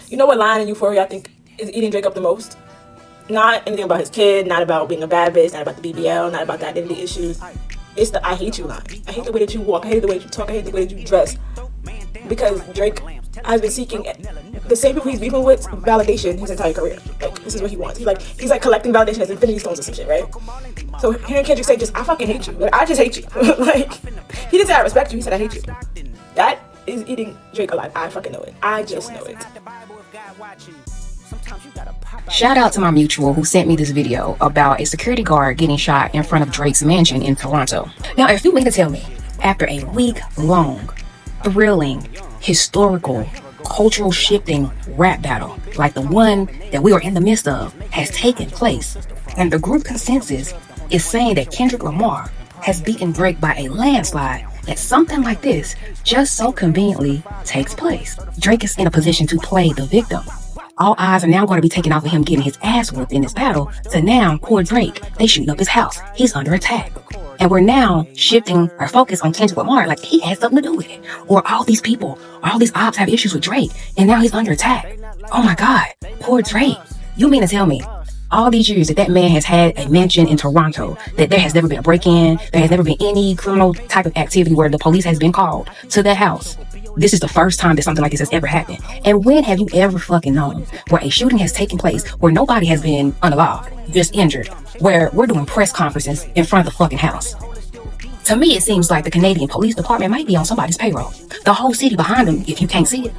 You know what line in Euphoria I think is eating Drake up the most? Not anything about his kid, not about being a bad bitch, not about the BBL, not about the identity issues. It's the I hate you line. I hate the way that you walk, I hate the way that you talk, I hate the way that you dress. Because Drake has been seeking the same people he's beefing with validation his entire career. Like, this is what he wants. He's like collecting validation as Infinity Stones or some shit, right? So hearing Kendrick say just, I fucking hate you. Like, I just hate you. Like, he didn't say I respect you, he said I hate you. That is eating Drake alive. I fucking know it. I just know it. Shout out to my mutual who sent me this video about a security guard getting shot in front of Drake's mansion in Toronto. Now, if you mean to tell me, after a week-long, thrilling, historical, cultural shifting rap battle like the one that we are in the midst of has taken place, and the group consensus is saying that Kendrick Lamar has beaten Drake by a landslide, that something like this just so conveniently takes place. Drake is in a position to play the victim. All eyes are now going to be taken off of him getting his ass whooped in this battle to now, poor Drake, they shooting up his house. He's under attack. And we're now shifting our focus on Kendrick Lamar like he has something to do with it. Or all these people, or all these ops have issues with Drake, and now he's under attack. Oh my God, poor Drake. You mean to tell me, all these years that man has had a mansion in Toronto, that there has never been a break-in, there has never been any criminal type of activity where the police has been called to that house? This is the first time that something like this has ever happened. And when have you ever fucking known where a shooting has taken place where nobody has been unalived, just injured, where we're doing press conferences in front of the fucking house? To me, it seems like the Canadian Police Department might be on somebody's payroll. The whole city behind them, if you can't see it.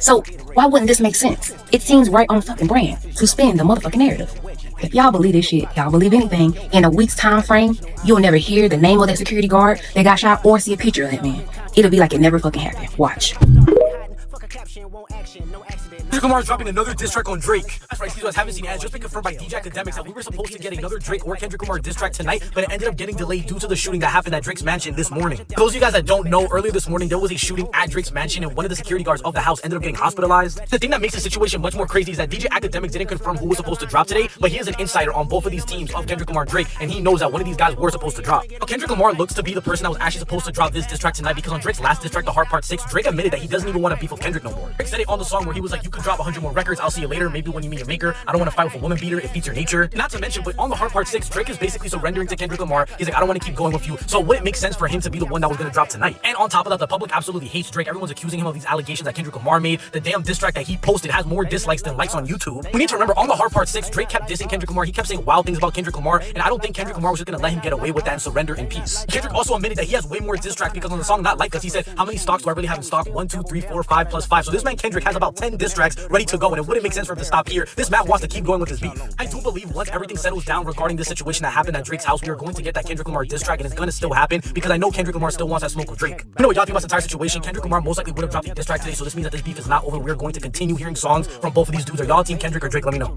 So why wouldn't this make sense? It seems right on fucking brand to spin the motherfucking narrative. If y'all believe this shit, y'all believe anything, in a week's time frame, you'll never hear the name of that security guard that got shot or see a picture of that man. It'll be like it never fucking happened. Watch. Kendrick Lamar is dropping another diss track on Drake. That's right, these guys haven't seen it. It's just been confirmed by DJ Academics that we were supposed to get another Drake or Kendrick Lamar diss track tonight, but it ended up getting delayed due to the shooting that happened at Drake's mansion this morning. For those of you guys that don't know, earlier this morning there was a shooting at Drake's mansion and one of the security guards of the house ended up getting hospitalized. The thing that makes the situation much more crazy is that DJ Academics didn't confirm who was supposed to drop today, but he is an insider on both of these teams of Kendrick Lamar and Drake, and he knows that one of these guys were supposed to drop. Now, Kendrick Lamar looks to be the person that was actually supposed to drop this diss track tonight, because on Drake's last diss track, The Heart Part 6, Drake admitted that he doesn't even want to beef with Kendrick no more. Drake said it on the song where he was like, you could drop 100 more records, I'll see you later, maybe when you meet your maker. I don't want to fight with a woman beater, it feeds your nature. Not to mention, but on The Heart Part 6, Drake is basically surrendering to Kendrick Lamar. He's like, I don't want to keep going with you. So would it make sense for him to be the one that was going to drop tonight? And on top of that, the public absolutely hates Drake. Everyone's accusing him of these allegations that Kendrick Lamar made. The damn diss track that he posted has more dislikes than likes on YouTube. We need to remember, on The Heart Part 6, Drake kept dissing Kendrick Lamar. He kept saying wild things about Kendrick Lamar, and I don't think Kendrick Lamar was just going to let him get away with that and surrender in peace. Kendrick also admitted that he has way more diss tracks, because on the song Not Like Us, he said, how many stocks do I really have in stock? 1, 2, 3, 4, 5 plus 5. So this man Kendrick has about 10 diss tracks ready to go, and it wouldn't make sense for him to stop here. This man wants to keep going with his beef. I do believe once everything settles down regarding this situation that happened at Drake's house, we are going to get that Kendrick Lamar diss track, and it's gonna still happen, because I know Kendrick Lamar still wants that smoke with Drake. You know what y'all think about this entire situation? Kendrick Lamar most likely would have dropped a diss track today, so this means that this beef is not over. We're going to continue hearing songs from both of these dudes. Are y'all team Kendrick or Drake? Let me know.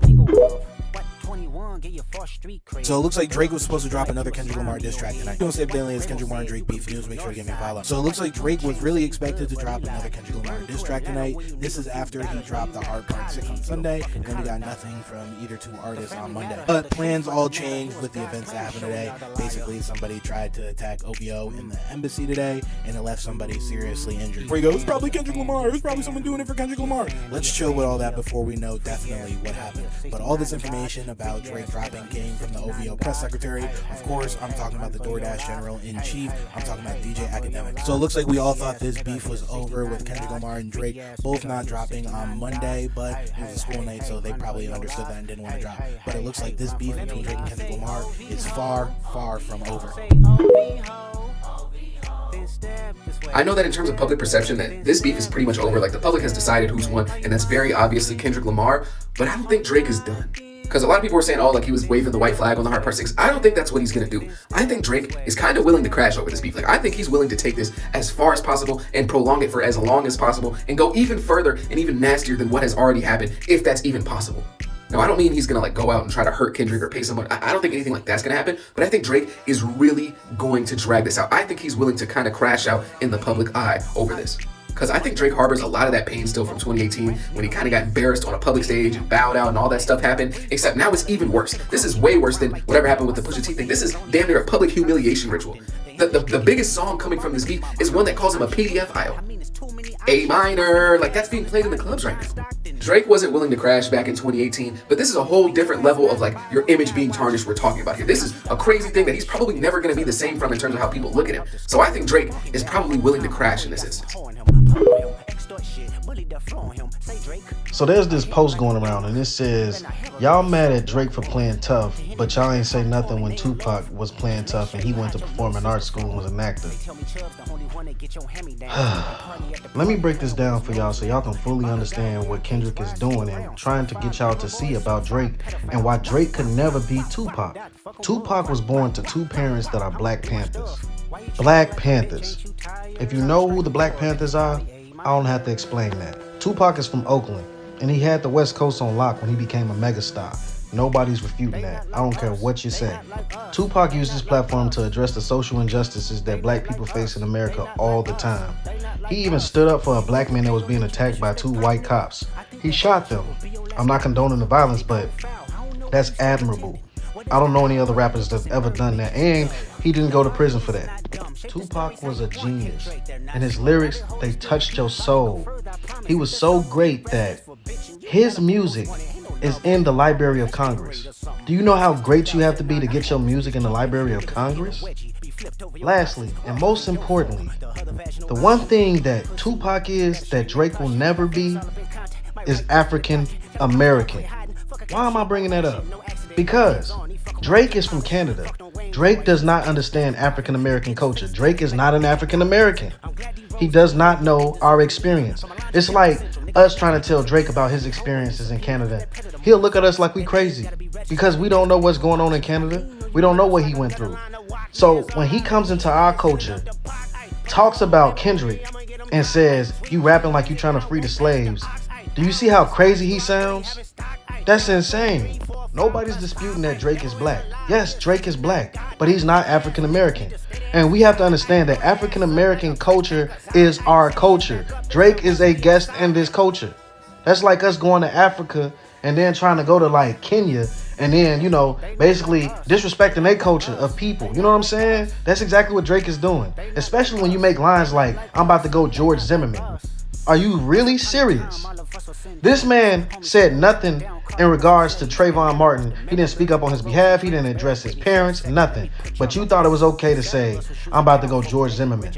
So it looks like Drake was supposed to drop another Kendrick Lamar diss track tonight. Don't say if daily is Kendrick Lamar and Drake beef news, make sure to give me a follow. So it looks like Drake was really expected to drop another Kendrick Lamar diss track tonight. This is after he dropped The Heart Part 6 on Sunday, and then we got nothing from either two artists on Monday. But plans all changed with the events that happened today. Basically, somebody tried to attack OVO in the embassy today, and it left somebody seriously injured. Before you go, it's probably Kendrick Lamar. It's probably someone doing it for Kendrick Lamar. Let's chill with all that before we know definitely what happened. But all this information about Drake dropping came from the OVO press secretary. Of course, I'm talking about the DoorDash general-in-chief. I'm talking about DJ Academics. So it looks like we all thought this beef was over with Kendrick Lamar and Drake both not dropping on Monday, but it was a school night, so they probably understood that and didn't want to drop. But it looks like this beef between Drake and Kendrick Lamar is far, far from over. I know that in terms of public perception that this beef is pretty much over. Like, the public has decided who's won, and that's very obviously Kendrick Lamar, but I don't think Drake is done. Because a lot of people were saying, oh, like he was waving the white flag on The Heart Part 6. I don't think that's what he's going to do. I think Drake is kind of willing to crash over this beef. Like, I think he's willing to take this as far as possible and prolong it for as long as possible and go even further and even nastier than what has already happened, if that's even possible. Now, I don't mean he's going to like go out and try to hurt Kendrick or pay someone. I don't think anything like that's going to happen, but I think Drake is really going to drag this out. I think he's willing to kind of crash out in the public eye over this. Because I think Drake harbors a lot of that pain still from 2018 when he kind of got embarrassed on a public stage and bowed out and all that stuff happened, except now it's even worse. This is way worse than whatever happened with the Pusha T thing. This is damn near a public humiliation ritual. The biggest song coming from this beef is one that calls him a PDF file. A minor, like that's being played in the clubs right now. Drake wasn't willing to crash back in 2018, but this is a whole different level of like your image being tarnished we're talking about here. This is a crazy thing that he's probably never going to be the same from in terms of how people look at him. So I think Drake is probably willing to crash in this instance. So there's this post going around and it says, y'all mad at Drake for playing tough, but y'all ain't say nothing when Tupac was playing tough and he went to performing arts school and was an actor. Let me break this down for y'all so y'all can fully understand what Kendrick is doing and trying to get y'all to see about Drake and why Drake could never be Tupac. Tupac was born to two parents that are Black Panthers. Black Panthers. If you know who the Black Panthers are, I don't have to explain that. Tupac is from Oakland, and he had the West Coast on lock when he became a megastar. Nobody's refuting that. I don't care what you say. Tupac used his platform to address the social injustices that black people face in America all the time. He even stood up for a black man that was being attacked by two white cops. He shot them. I'm not condoning the violence, but that's admirable. I don't know any other rappers that's ever done that, and he didn't go to prison for that. Tupac was a genius, and his lyrics, they touched your soul. He was so great that his music is in the Library of Congress. Do you know how great you have to be to get your music in the Library of Congress? Lastly, and most importantly, the one thing that Tupac is that Drake will never be is African American. Why am I bringing that up? Because Drake is from Canada. Drake does not understand African American culture. Drake is not an African American. He does not know our experience. It's like us trying to tell Drake about his experiences in Canada. He'll look at us like we crazy because we don't know what's going on in Canada. We don't know what he went through. So when he comes into our culture, talks about Kendrick and says, you rapping like you trying to free the slaves. Do you see how crazy he sounds? That's insane. Nobody's disputing that Drake is black. Yes, Drake is black, but he's not African American. And we have to understand that African American culture is our culture. Drake is a guest in this culture. That's like us going to Africa and then trying to go to like Kenya and then, you know, basically disrespecting their culture of people. You know what I'm saying? That's exactly what Drake is doing. Especially when you make lines like, I'm about to go George Zimmerman. Are you really serious? This man said nothing in regards to Trayvon Martin. He didn't speak up on his behalf. He didn't address his parents, nothing. But you thought it was okay to say, I'm about to go George Zimmerman.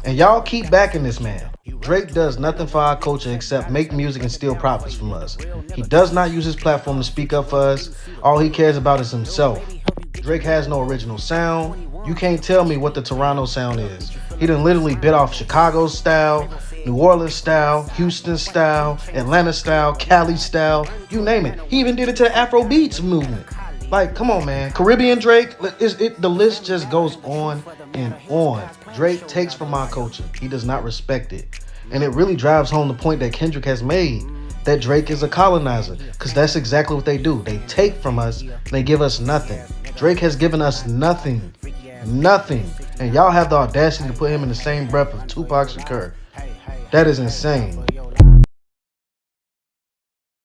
And y'all keep backing this man. Drake does nothing for our culture except make music and steal profits from us. He does not use his platform to speak up for us. All he cares about is himself. Drake has no original sound. You can't tell me what the Toronto sound is. He done literally bit off Chicago style, New Orleans style, Houston style, Atlanta style, Cali style, you name it. He even did it to the Afro Beats movement. Like, come on, man. Caribbean Drake, the list just goes on and on. Drake takes from our culture. He does not respect it. And it really drives home the point that Kendrick has made, that Drake is a colonizer, because that's exactly what they do. They take from us, they give us nothing. Drake has given us nothing. Nothing. And y'all have the audacity to put him in the same breath of Tupac Shakur. That is insane.